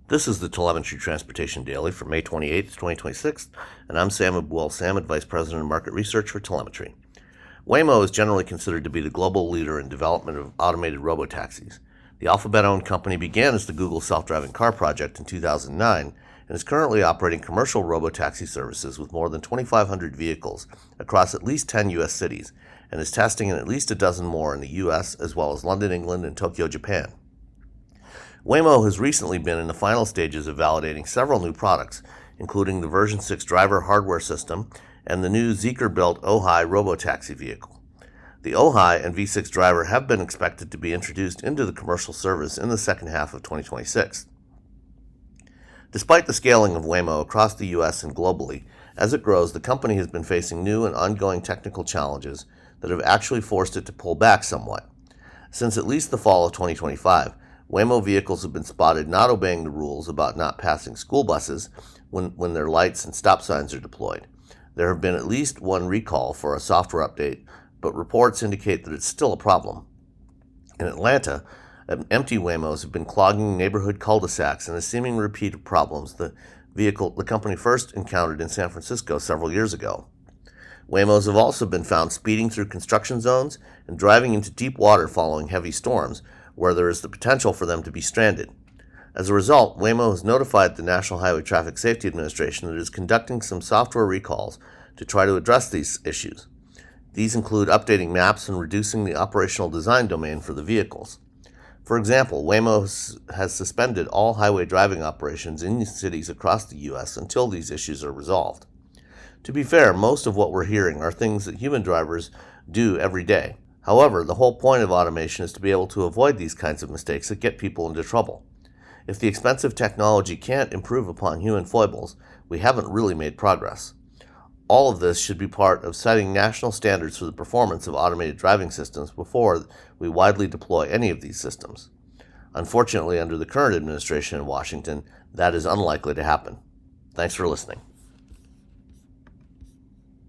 This is the Telemetry Transportation Daily for May 28th, 2026, and I'm Sam Abuel-Samad, Vice President of Market Research for Telemetry. Waymo is generally considered to be the global leader in development of automated robotaxis. The Alphabet-owned company began as the Google self-driving car project in 2009 and is currently operating commercial robotaxi services with more than 2,500 vehicles across at least 10 U.S. cities and is testing in at least a dozen more in the U.S. as well as London, England, and Tokyo, Japan. Waymo has recently been in the final stages of validating several new products, including the version 6 driver hardware system and the new Zeekr-built Ojai robotaxi vehicle. The Ojai and V6 driver have been expected to be introduced into the commercial service in the second half of 2026. Despite the scaling of Waymo across the U.S. and globally, as it grows, the company has been facing new and ongoing technical challenges that have actually forced it to pull back somewhat. Since at least the fall of 2025, Waymo vehicles have been spotted not obeying the rules about not passing school buses when their lights and stop signs are deployed. There have been at least one recall for a software update, but reports indicate that it's still a problem. In Atlanta, empty Waymos have been clogging neighborhood cul-de-sacs in a seeming repeat of problems the company first encountered in San Francisco several years ago. Waymos have also been found speeding through construction zones and driving into deep water following heavy storms, where there is the potential for them to be stranded. As a result, Waymo has notified the National Highway Traffic Safety Administration that it is conducting some software recalls to try to address these issues. These include updating maps and reducing the operational design domain for the vehicles. For example, Waymo has suspended all highway driving operations in cities across the U.S. until these issues are resolved. To be fair, most of what we're hearing are things that human drivers do every day. However, the whole point of automation is to be able to avoid these kinds of mistakes that get people into trouble. If the expensive technology can't improve upon human foibles, we haven't really made progress. All of this should be part of setting national standards for the performance of automated driving systems before we widely deploy any of these systems. Unfortunately, under the current administration in Washington, that is unlikely to happen. Thanks for listening.